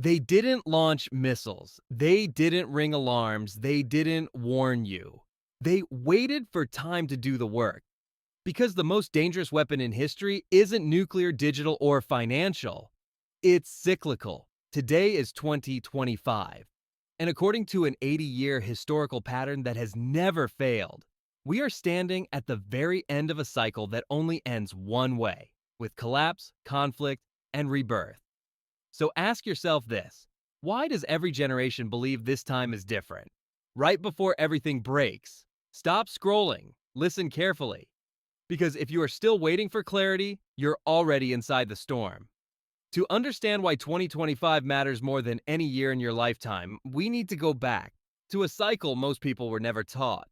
They didn't launch missiles. They didn't ring alarms. They didn't warn you. They waited for time to do the work. Because the most dangerous weapon in history isn't nuclear, digital, or financial. It's cyclical. Today is 2025. And according to an 80-year historical pattern that has never failed, we are standing at the very end of a cycle that only ends one way, with collapse, conflict, and rebirth. So ask yourself this: why does every generation believe this time is different? Right before everything breaks, stop scrolling, listen carefully. Because if you are still waiting for clarity, you're already inside the storm. To understand why 2025 matters more than any year in your lifetime, we need to go back to a cycle most people were never taught.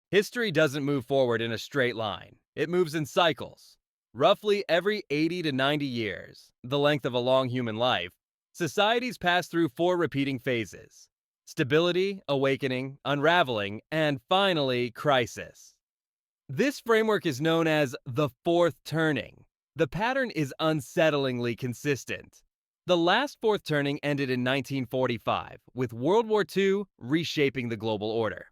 History doesn't move forward in a straight line, it moves in cycles. Roughly every 80 to 90 years, the length of a long human life, societies pass through four repeating phases: stability, awakening, unraveling, and finally, crisis. This framework is known as the fourth turning. The pattern is unsettlingly consistent. The last fourth turning ended in 1945, with World War II reshaping the global order.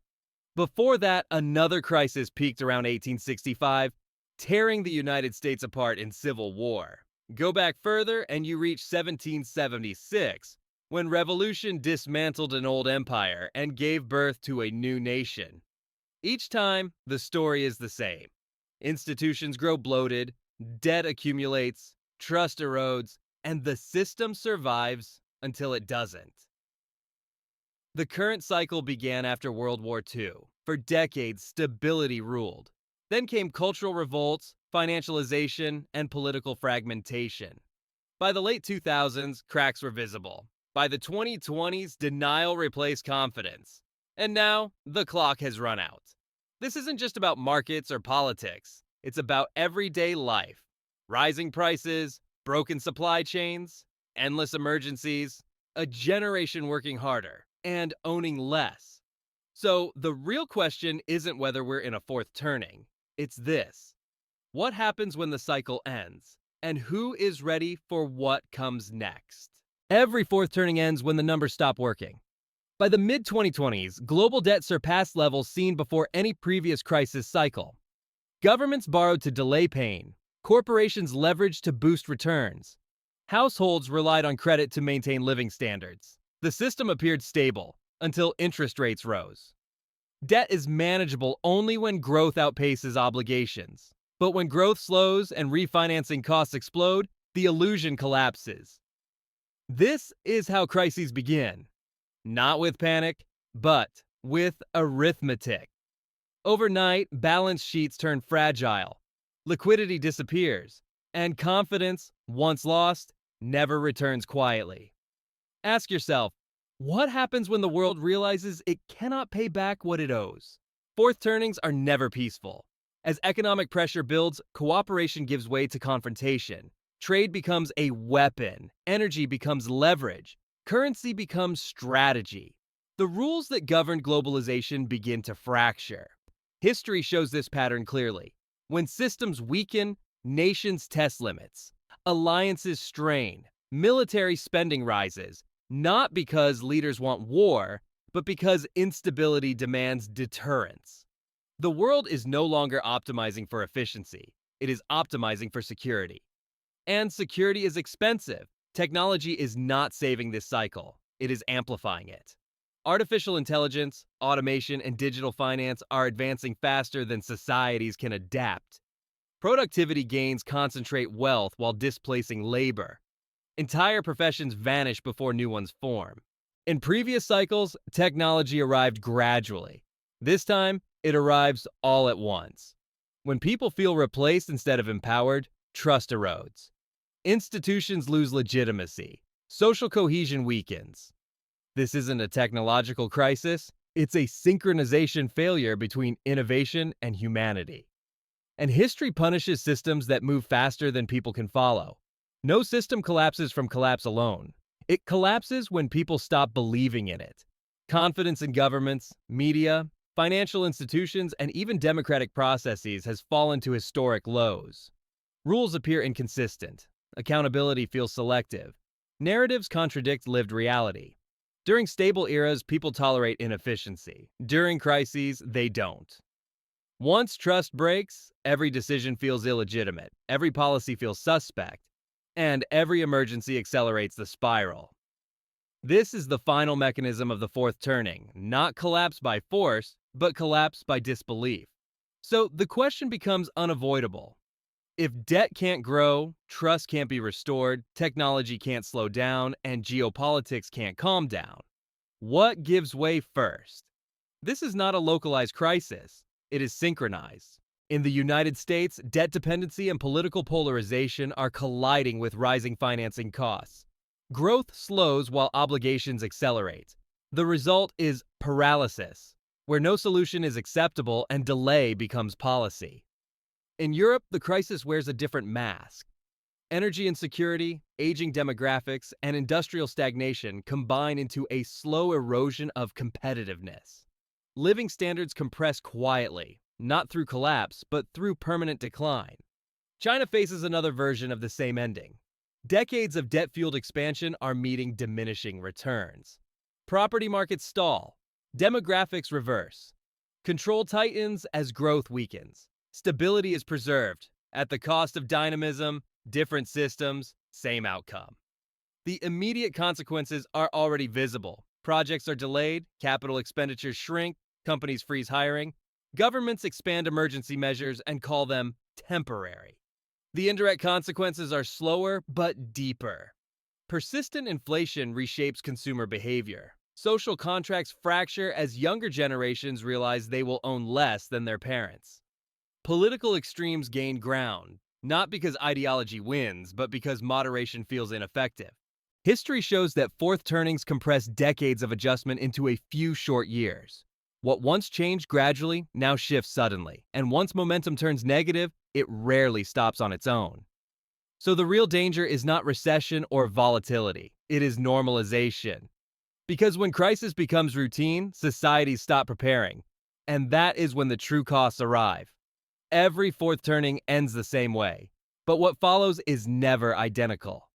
Before that, another crisis peaked around 1865, tearing the United States apart in civil war. Go back further and you reach 1776, when revolution dismantled an old empire and gave birth to a new nation. Each time, the story is the same. Institutions grow bloated, debt accumulates, trust erodes, and the system survives until it doesn't. The current cycle began after World War II. For decades, stability ruled. Then came cultural revolts, financialization, and political fragmentation. By the late 2000s, cracks were visible. By the 2020s, denial replaced confidence. And now, the clock has run out. This isn't just about markets or politics. It's about everyday life. Rising prices, broken supply chains, endless emergencies, a generation working harder, and owning less. So the real question isn't whether we're in a fourth turning. It's this: what happens when the cycle ends? And who is ready for what comes next? Every fourth turning ends when the numbers stop working. By the mid-2020s, global debt surpassed levels seen before any previous crisis cycle. Governments borrowed to delay pain. Corporations leveraged to boost returns. Households relied on credit to maintain living standards. The system appeared stable until interest rates rose. Debt is manageable only when growth outpaces obligations. But when growth slows and refinancing costs explode, the illusion collapses. This is how crises begin. Not with panic, but with arithmetic. Overnight, balance sheets turn fragile, liquidity disappears, and confidence, once lost, never returns quietly. Ask yourself, what happens when the world realizes it cannot pay back what it owes? Fourth turnings are never peaceful. As economic pressure builds, cooperation gives way to confrontation. Trade becomes a weapon, energy becomes leverage, currency becomes strategy. The rules that govern globalization begin to fracture. History shows this pattern clearly. When systems weaken, nations test limits. Alliances strain. Military spending rises, not because leaders want war, but because instability demands deterrence. The world is no longer optimizing for efficiency. It is optimizing for security. And security is expensive. Technology is not saving this cycle. It is amplifying it. Artificial intelligence, automation, and digital finance are advancing faster than societies can adapt. Productivity gains concentrate wealth while displacing labor. Entire professions vanish before new ones form. In previous cycles, technology arrived gradually. This time, it arrives all at once. When people feel replaced instead of empowered, trust erodes. Institutions lose legitimacy. Social cohesion weakens. This isn't a technological crisis, it's a synchronization failure between innovation and humanity. And history punishes systems that move faster than people can follow. No system collapses from collapse alone. It collapses when people stop believing in it. Confidence in governments, media, financial institutions, and even democratic processes has fallen to historic lows. Rules appear inconsistent. Accountability feels selective. Narratives contradict lived reality. During stable eras, people tolerate inefficiency. During crises, they don't. Once trust breaks, every decision feels illegitimate, every policy feels suspect, and every emergency accelerates the spiral. This is the final mechanism of the fourth turning, not collapse by force, but collapse by disbelief. So the question becomes unavoidable. If debt can't grow, trust can't be restored, technology can't slow down, and geopolitics can't calm down, what gives way first? This is not a localized crisis, it is synchronized. In the United States, debt dependency and political polarization are colliding with rising financing costs. Growth slows while obligations accelerate. The result is paralysis, where no solution is acceptable and delay becomes policy. In Europe, the crisis wears a different mask. Energy insecurity, aging demographics, and industrial stagnation combine into a slow erosion of competitiveness. Living standards compress quietly, not through collapse, but through permanent decline. China faces another version of the same ending. Decades of debt-fueled expansion are meeting diminishing returns. Property markets stall. Demographics reverse. Control tightens as growth weakens. Stability is preserved. At the cost of dynamism, different systems, same outcome. The immediate consequences are already visible. Projects are delayed, capital expenditures shrink, companies freeze hiring, governments expand emergency measures and call them temporary. The indirect consequences are slower but deeper. Persistent inflation reshapes consumer behavior. Social contracts fracture as younger generations realize they will own less than their parents. Political extremes gain ground, not because ideology wins, but because moderation feels ineffective. History shows that fourth turnings compress decades of adjustment into a few short years. What once changed gradually now shifts suddenly, and once momentum turns negative, it rarely stops on its own. So the real danger is not recession or volatility, it is normalization. Because when crisis becomes routine, societies stop preparing, and that is when the true costs arrive. Every fourth turning ends the same way, but what follows is never identical.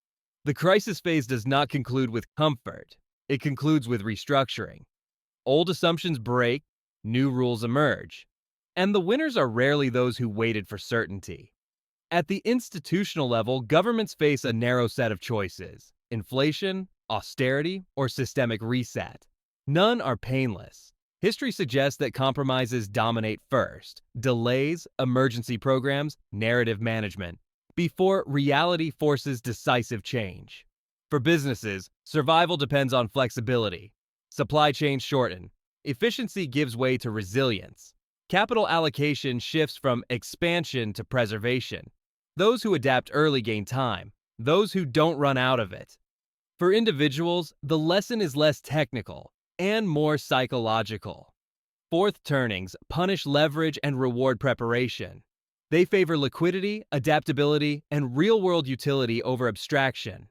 The crisis phase does not conclude with comfort, it concludes with restructuring. Old assumptions break, new rules emerge, and the winners are rarely those who waited for certainty. At the institutional level, governments face a narrow set of choices: inflation, austerity, or systemic reset. None are painless. History suggests that compromises dominate first: delays, emergency programs, narrative management, before reality forces decisive change. For businesses, survival depends on flexibility. Supply chains shorten. Efficiency gives way to resilience. Capital allocation shifts from expansion to preservation. Those who adapt early gain time. Those who don't run out of it. For individuals, the lesson is less technical and more psychological. Fourth turnings punish leverage and reward preparation. They favor liquidity, adaptability, and real-world utility over abstraction.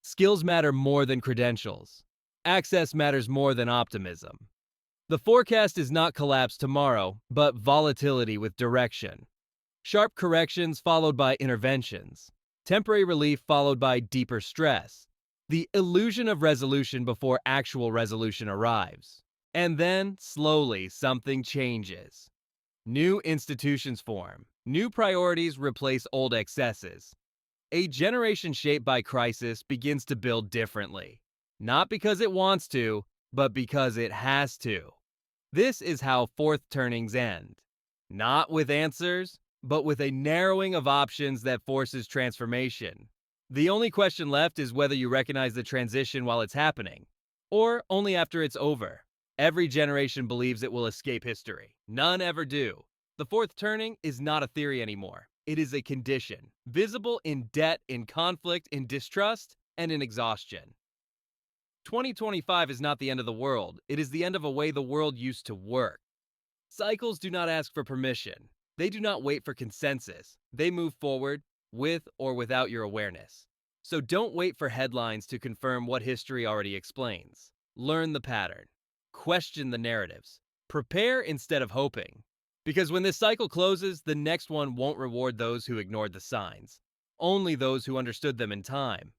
Skills matter more than credentials. Access matters more than optimism. The forecast is not collapse tomorrow, but volatility with direction. Sharp corrections followed by interventions. Temporary relief followed by deeper stress. The illusion of resolution before actual resolution arrives. And then, slowly, something changes. New institutions form. New priorities replace old excesses. A generation shaped by crisis begins to build differently. Not because it wants to, but because it has to. This is how fourth turnings end. Not with answers, but with a narrowing of options that forces transformation. The only question left is whether you recognize the transition while it's happening, or only after it's over. Every generation believes it will escape history. None ever do. The fourth turning is not a theory anymore. It is a condition, visible in debt, in conflict, in distrust, and in exhaustion. 2025 is not the end of the world. It is the end of a way the world used to work. Cycles do not ask for permission. They do not wait for consensus. They move forward, with or without your awareness. So don't wait for headlines to confirm what history already explains. Learn the pattern. Question the narratives. Prepare instead of hoping. Because when this cycle closes, the next one won't reward those who ignored the signs. Only those who understood them in time.